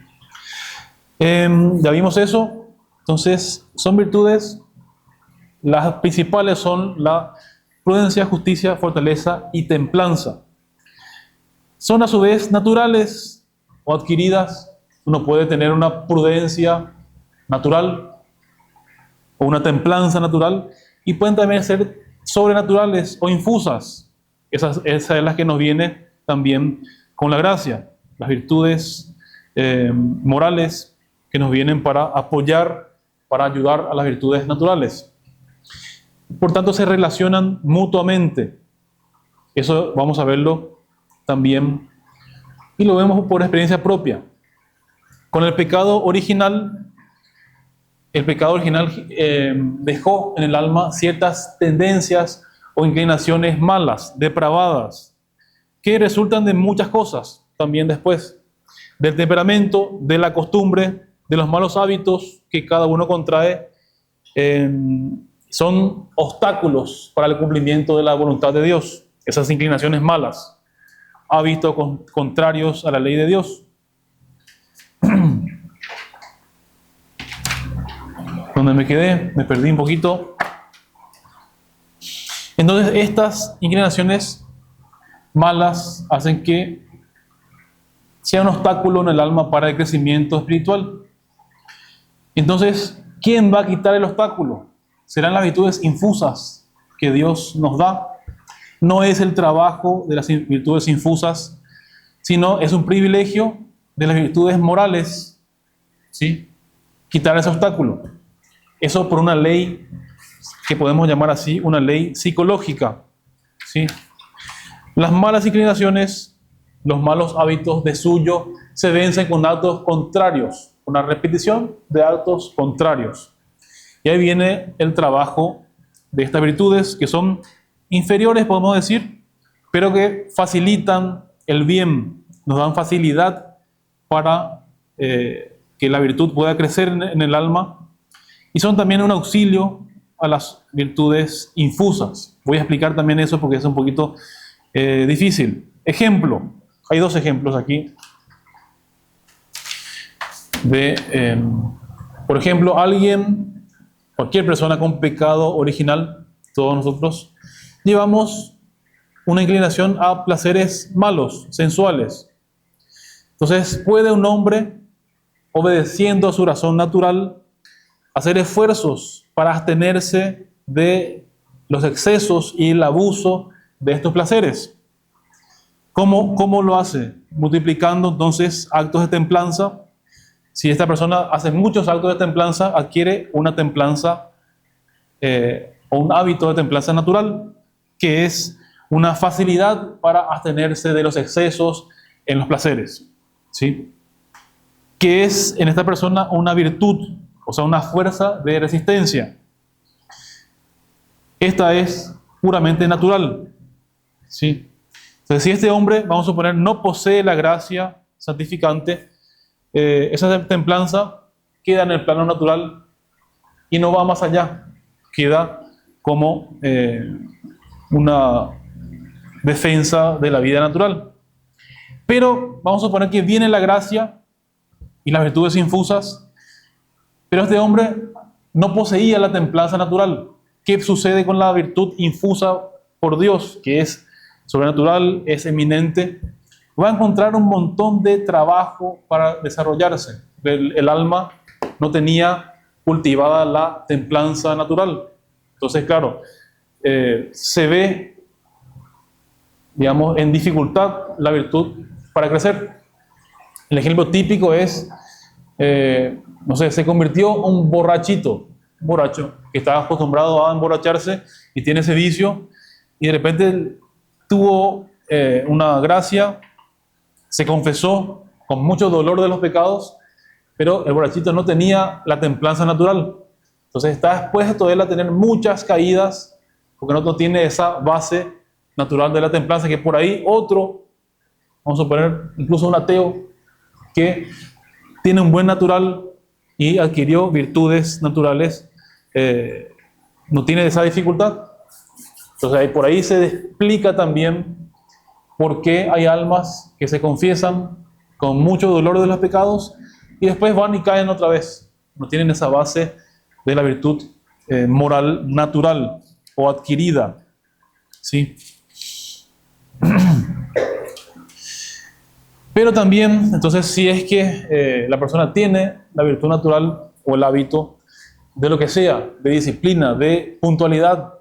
Ya vimos eso. Entonces, son virtudes, las principales son la prudencia, justicia, fortaleza y templanza. Son a su vez naturales o adquiridas. Uno puede tener una prudencia natural o una templanza natural, y pueden también ser sobrenaturales o infusas. Esa es la que nos viene también con la gracia. Las virtudes morales que nos vienen para apoyar, para ayudar a las virtudes naturales. Por tanto, se relacionan mutuamente. Eso vamos a verlo también, y lo vemos por experiencia propia. Con el pecado original dejó en el alma ciertas tendencias o inclinaciones malas, depravadas, que resultan de muchas cosas también después: del temperamento, de la costumbre, de los malos hábitos que cada uno contrae. Son obstáculos para el cumplimiento de la voluntad de Dios, esas inclinaciones malas, hábitos contrarios a la ley de Dios. Donde me quedé, me perdí un poquito. Entonces, estas inclinaciones malas hacen que sea un obstáculo en el alma para el crecimiento espiritual. Entonces, ¿quién va a quitar el obstáculo? Serán las virtudes infusas que Dios nos da. No es el trabajo de las virtudes infusas, sino es un privilegio de las virtudes morales, ¿sí? Quitar ese obstáculo. Eso por una ley que podemos llamar así, una ley psicológica, ¿sí? Las malas inclinaciones, los malos hábitos de suyo, se vencen con actos contrarios, una repetición de actos contrarios. Y ahí viene el trabajo de estas virtudes, que son inferiores, podemos decir, pero que facilitan el bien, nos dan facilidad para que la virtud pueda crecer en el alma, y son también un auxilio a las virtudes infusas. Voy a explicar también eso porque es un poquito difícil. Ejemplo, hay 2 ejemplos aquí. Por ejemplo, cualquier persona con pecado original, todos nosotros, llevamos una inclinación a placeres malos, sensuales. Entonces, ¿puede un hombre, obedeciendo a su razón natural, hacer esfuerzos para abstenerse de los excesos y el abuso de estos placeres? ¿Cómo lo hace? Multiplicando entonces actos de templanza. Si esta persona hace muchos actos de templanza, adquiere una templanza o un hábito de templanza natural, que es una facilidad para abstenerse de los excesos en los placeres, ¿sí? Que es en esta persona una virtud, o sea, una fuerza de resistencia. Esta es puramente natural, ¿sí? Entonces, si este hombre, vamos a suponer, no posee la gracia santificante, esa templanza queda en el plano natural y no va más allá, queda como una defensa de la vida natural. Pero vamos a suponer que viene la gracia y las virtudes infusas, pero este hombre no poseía la templanza natural. ¿Qué sucede con la virtud infusa por Dios, que es sobrenatural, es eminente? Va a encontrar un montón de trabajo para desarrollarse. El alma no tenía cultivada la templanza natural. Entonces, claro, se ve, digamos, en dificultad la virtud para crecer. El ejemplo típico es, no sé, se convirtió un borrachito, un borracho que estaba acostumbrado a emborracharse y tiene ese vicio, y de repente tuvo una gracia, se confesó con mucho dolor de los pecados, pero el borrachito no tenía la templanza natural. Entonces está expuesto él a tener muchas caídas, porque no tiene esa base natural de la templanza, que por ahí otro, vamos a poner incluso un ateo, que tiene un buen natural y adquirió virtudes naturales, no tiene esa dificultad. Entonces ahí, por ahí se explica también por qué hay almas que se confiesan con mucho dolor de los pecados y después van y caen otra vez. No tienen esa base de la virtud moral natural o adquirida, ¿sí? Pero también, entonces, si es que la persona tiene la virtud natural o el hábito de lo que sea, de disciplina, de puntualidad,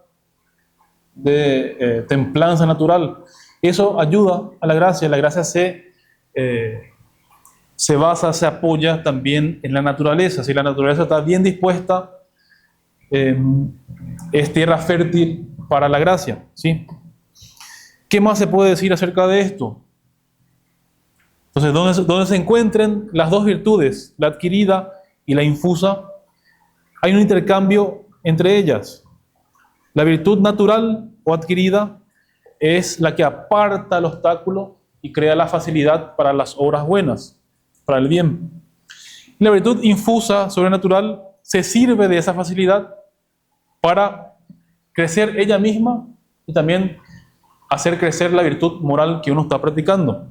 de templanza natural, eso ayuda a la gracia. La gracia se basa, se apoya también en la naturaleza. Si la naturaleza está bien dispuesta, es tierra fértil para la gracia, ¿sí? ¿Qué más se puede decir acerca de esto? Entonces, donde se encuentren las dos virtudes, la adquirida y la infusa, hay un intercambio entre ellas. La virtud natural o adquirida es la que aparta el obstáculo y crea la facilidad para las obras buenas, para el bien. Y la virtud infusa, sobrenatural, se sirve de esa facilidad para crecer ella misma y también hacer crecer la virtud moral que uno está practicando.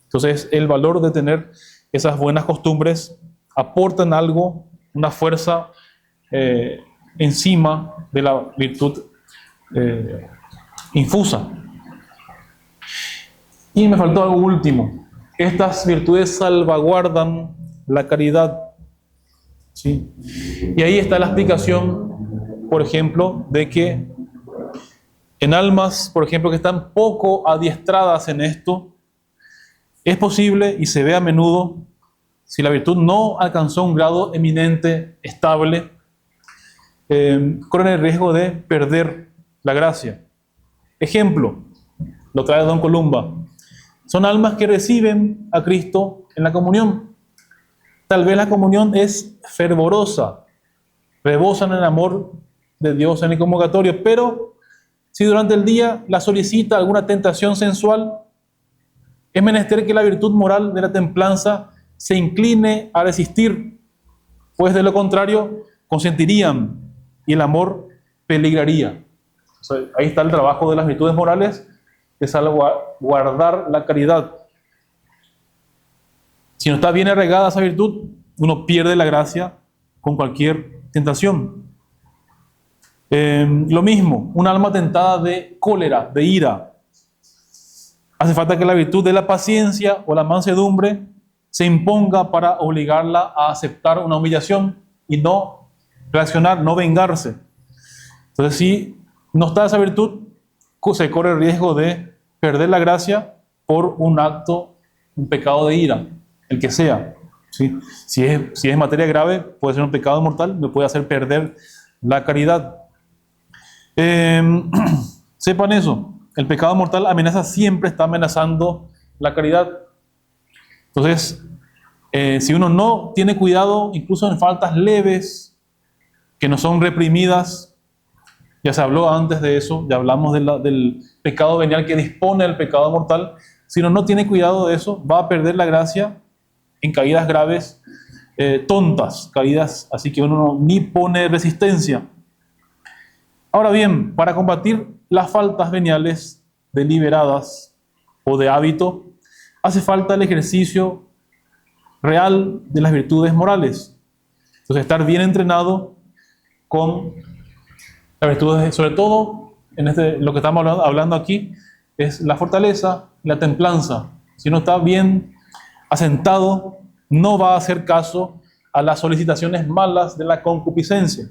Entonces, el valor de tener esas buenas costumbres aportan algo, una fuerza encima de la virtud infusa. Y me faltó algo último. Estas virtudes salvaguardan la caridad, ¿sí? Y ahí está la explicación, por ejemplo, de que en almas, por ejemplo, que están poco adiestradas en esto, es posible y se ve a menudo, si la virtud no alcanzó un grado eminente, estable, corren el riesgo de perder la gracia. Ejemplo, lo trae Don Columba. Son almas que reciben a Cristo en la comunión. Tal vez la comunión es fervorosa, rebosan el amor de Dios en el convocatorio, pero si durante el día la solicita alguna tentación sensual, es menester que la virtud moral de la templanza se incline a resistir, pues de lo contrario consentirían y el amor peligraría. O sea, ahí está el trabajo de las virtudes morales, de salvaguardar la caridad. Si no está bien arraigada esa virtud, uno pierde la gracia con cualquier tentación. Lo mismo, un alma tentada de cólera, de ira. Hace falta que la virtud de la paciencia o la mansedumbre se imponga para obligarla a aceptar una humillación y no reaccionar, no vengarse. Entonces, si no está esa virtud, se corre el riesgo de perder la gracia por un acto, un pecado de ira, el que sea. ¿Sí? Si es materia grave, puede ser un pecado mortal, me puede hacer perder la caridad. Sepan eso, el pecado mortal siempre está amenazando la caridad. Entonces, si uno no tiene cuidado, incluso en faltas leves, que no son reprimidas, ya se habló antes de eso, ya hablamos del pecado venial que dispone del pecado mortal. Si uno no tiene cuidado de eso, va a perder la gracia en caídas graves, tontas, caídas así que uno ni pone resistencia. Ahora bien, para combatir las faltas veniales deliberadas o de hábito, hace falta el ejercicio real de las virtudes morales. Entonces, estar bien entrenado con las virtudes, sobre todo en lo que estamos hablando aquí, es la fortaleza, la templanza. Si uno está bien asentado, no va a hacer caso a las solicitaciones malas de la concupiscencia.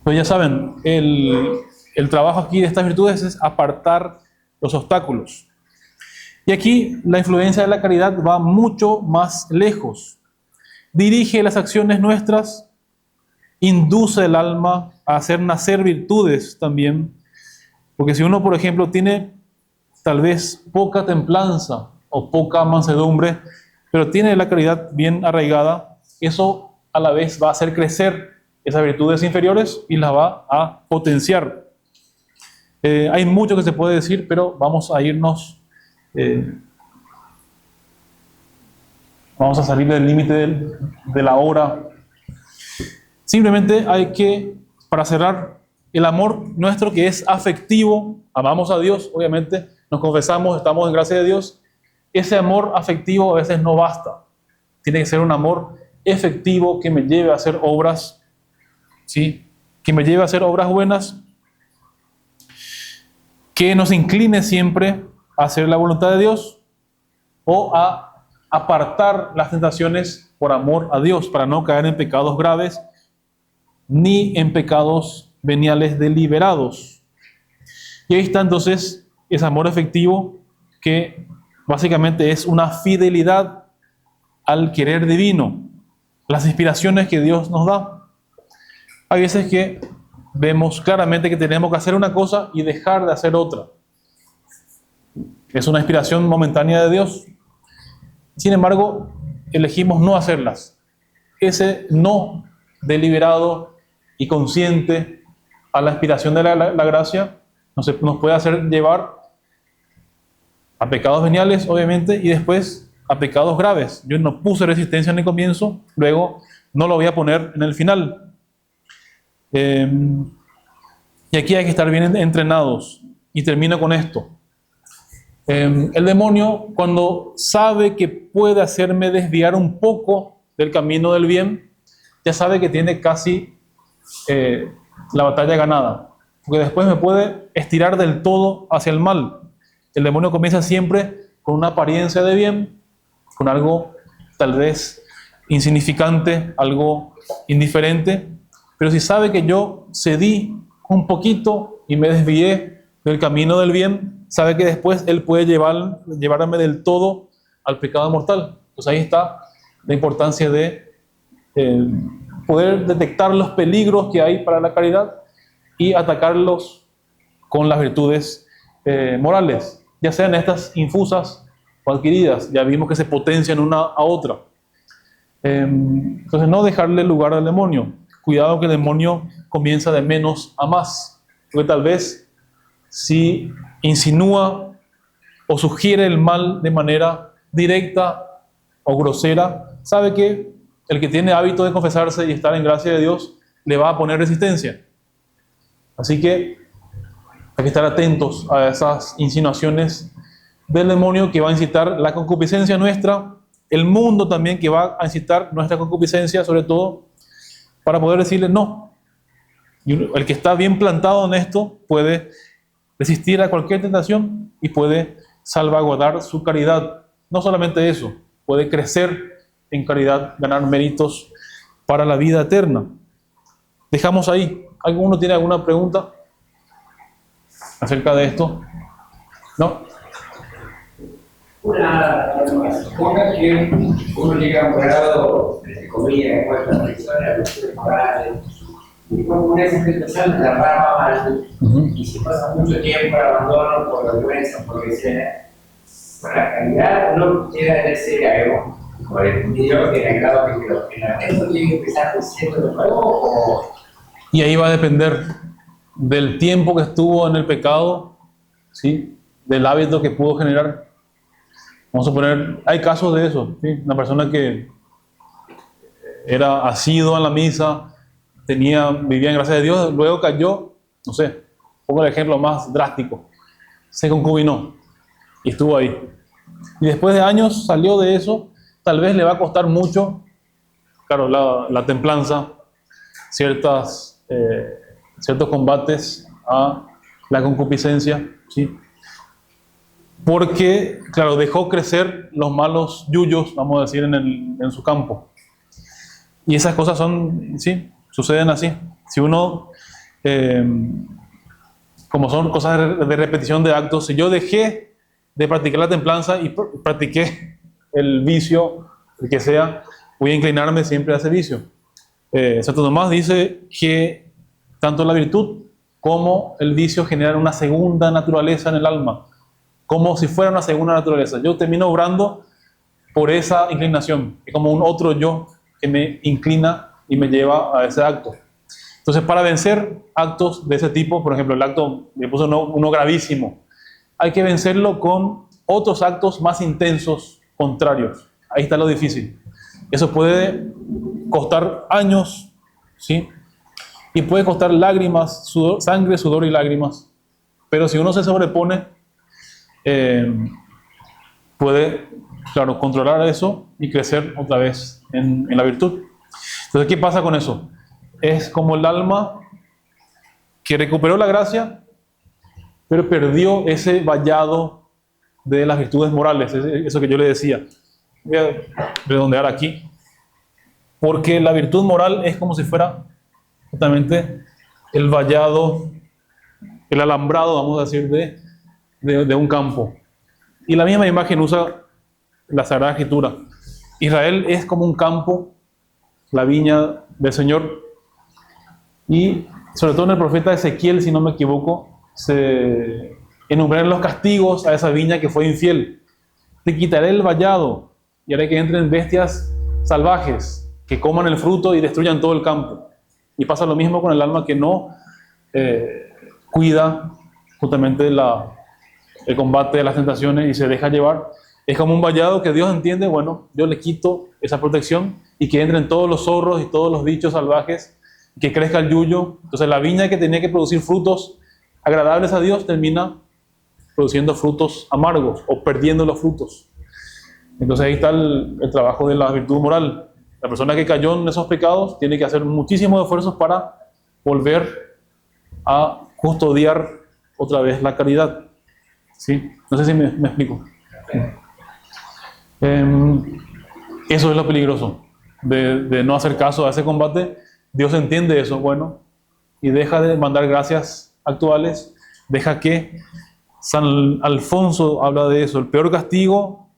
Pues ya saben, el trabajo aquí de estas virtudes es apartar los obstáculos. Y aquí la influencia de la caridad va mucho más lejos. Dirige las acciones nuestras, induce el alma a hacer nacer virtudes también. Porque si uno, por ejemplo, tiene tal vez poca templanza o poca mansedumbre, pero tiene la caridad bien arraigada, eso a la vez va a hacer crecer esas virtudes inferiores y las va a potenciar. Hay mucho que se puede decir, pero vamos a irnos, vamos a salir del límite de la hora. Simplemente hay que, para cerrar, el amor nuestro que es afectivo, amamos a Dios, obviamente, nos confesamos, estamos en gracia de Dios. Ese amor afectivo a veces no basta. Tiene que ser un amor efectivo que me lleve a hacer obras, ¿sí? Que me lleve a hacer obras buenas, que nos incline siempre a hacer la voluntad de Dios o a apartar las tentaciones por amor a Dios, para no caer en pecados graves ni en pecados veniales deliberados. Y ahí está entonces ese amor efectivo que básicamente es una fidelidad al querer divino, las inspiraciones que Dios nos da. Hay veces que vemos claramente que tenemos que hacer una cosa y dejar de hacer otra. Es una inspiración momentánea de Dios. Sin embargo, elegimos no hacerlas. Ese no deliberado y consciente a la inspiración de la gracia nos puede hacer llevar a pecados veniales, obviamente, y después a pecados graves. Yo no puse resistencia en el comienzo, luego no lo voy a poner en el final. Y aquí hay que estar bien entrenados. Y termino con esto. El demonio, cuando sabe que puede hacerme desviar un poco del camino del bien, ya sabe que tiene casi la batalla ganada. Porque después me puede estirar del todo hacia el mal. El demonio comienza siempre con una apariencia de bien, con algo tal vez insignificante, algo indiferente. Pero si sabe que yo cedí un poquito y me desvié del camino del bien, sabe que después él puede llevarme del todo al pecado mortal. Pues ahí está la importancia de poder detectar los peligros que hay para la caridad y atacarlos con las virtudes morales, ya sean estas infusas o adquiridas. Ya vimos que se potencian una a otra. Entonces, no dejarle lugar al demonio. Cuidado que el demonio comienza de menos a más, porque tal vez si insinúa o sugiere el mal de manera directa o grosera, sabe que el que tiene hábito de confesarse y estar en gracia de Dios le va a poner resistencia. Así que hay que estar atentos a esas insinuaciones del demonio que va a incitar la concupiscencia nuestra, el mundo también que va a incitar nuestra concupiscencia, sobre todo para poder decirle no. Y el que está bien plantado en esto puede resistir a cualquier tentación y puede salvaguardar su caridad. No solamente eso, puede crecer en caridad, ganar méritos para la vida eterna. Dejamos ahí. ¿Alguno tiene alguna pregunta acerca de esto? No, Suponga que uno llega a un grado, entre comillas, en cuanto a personas, virtudes morales, y con una interpretación de la rama mal, y si pasa mucho tiempo de abandono por vergüenza, por lo que sea, por la calidad uno queda en ese grado, por el video que en el grado que quedó. ¿En la tiene que empezar diciendo de nuevo o...? y ahí va a depender del tiempo que estuvo en el pecado, ¿sí? Del hábito que pudo generar. Vamos a poner, hay casos de eso, ¿sí? Una persona que era asidua en la misa, vivía en gracia de Dios, luego cayó, no sé, pongo el ejemplo más drástico, se concubinó y estuvo ahí. Y después de años salió de eso, tal vez le va a costar mucho, claro, la templanza, ciertos combates a la concupiscencia, ¿sí? Porque, claro, dejó crecer los malos yuyos, vamos a decir, en su campo. Y esas cosas sí, suceden así. Si uno, como son cosas de repetición de actos, si yo dejé de practicar la templanza y practiqué el vicio, el que sea, voy a inclinarme siempre a ese vicio. Santo Tomás dice que tanto la virtud como el vicio generan una segunda naturaleza en el alma, como si fuera una segunda naturaleza. Yo termino obrando por esa inclinación, es como un otro yo que me inclina y me lleva a ese acto. Entonces, para vencer actos de ese tipo, por ejemplo, el acto, me puso uno gravísimo, hay que vencerlo con otros actos más intensos, contrarios. Ahí está lo difícil. Eso puede costar años, ¿sí? Y puede costar lágrimas, sangre, sudor y lágrimas. Pero si uno se sobrepone, puede, claro, controlar eso y crecer otra vez en la virtud. Entonces, ¿qué pasa con eso? Es como el alma que recuperó la gracia, pero perdió ese vallado de las virtudes morales, eso que yo le decía. Voy a redondear aquí. Porque la virtud moral es como si fuera justamente el vallado, el alambrado, vamos a decir, de un campo. Y la misma imagen usa la Sagrada Escritura. Israel es como un campo, la viña del Señor. Y sobre todo en el profeta Ezequiel, si no me equivoco, se enumeran los castigos a esa viña que fue infiel. Te quitaré el vallado y haré que entren bestias salvajes que coman el fruto y destruyan todo el campo. Y pasa lo mismo con el alma que no cuida justamente el combate de las tentaciones y se deja llevar. Es como un vallado que Dios entiende, bueno, yo le quito esa protección y que entren todos los zorros y todos los bichos salvajes, que crezca el yuyo. Entonces la viña que tenía que producir frutos agradables a Dios termina produciendo frutos amargos o perdiendo los frutos. Entonces ahí está el trabajo de la virtud moral. La persona que cayó en esos pecados tiene que hacer muchísimos esfuerzos para volver a custodiar otra vez la caridad. ¿Sí? No sé si me explico. Eso es lo peligroso de no hacer caso a ese combate. Dios entiende eso, bueno, y deja de mandar gracias actuales, deja que San Alfonso habla de eso. El peor castigo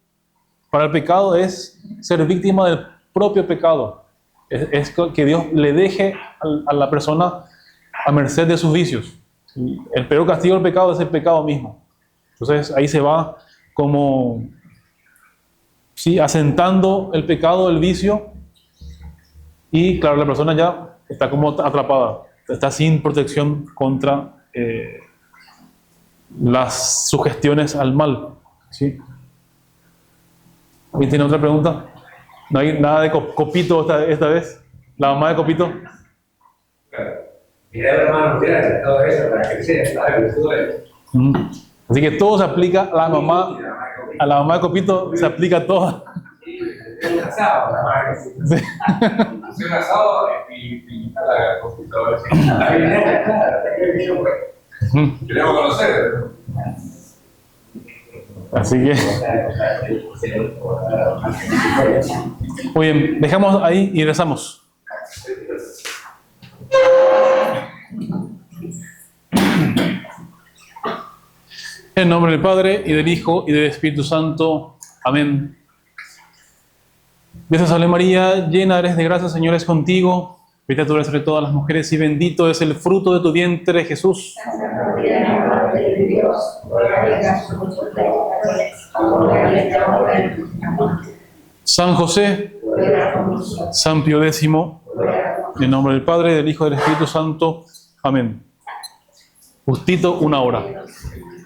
para el pecado es ser víctima del propio pecado. Es que Dios le deje a la persona a merced de sus vicios. El peor castigo del pecado es el pecado mismo. Entonces ahí se va como, sí, asentando el pecado, el vicio, y claro, la persona ya está como atrapada, está sin protección contra las sugestiones al mal. ¿Sí? ¿Alguien tiene otra pregunta? ¿No hay nada de Copito esta vez? ¿La mamá de Copito? Mira, hermano, mira, todo eso para crecer, para que Así que todo se aplica a la mamá de Copito, se aplica todo. Sí, es un asado, la madre. Sí. Es un asado y la computadora. Queremos conocer. Así que, muy bien, dejamos ahí y rezamos. En nombre del Padre, y del Hijo, y del Espíritu Santo. Amén. Dios te salve María, llena eres de gracia, el Señor es contigo. Bendita tú eres entre todas las mujeres, y bendito es el fruto de tu vientre, Jesús. Santa María, Madre de Dios, ruega por nosotros pecadores, ahora y en la hora de nuestra muerte. San José, Ruega por nosotros, San Pío X, ruega por en nombre del Padre, del Hijo y del Espíritu Santo. Amén. Justito una hora. nosotros.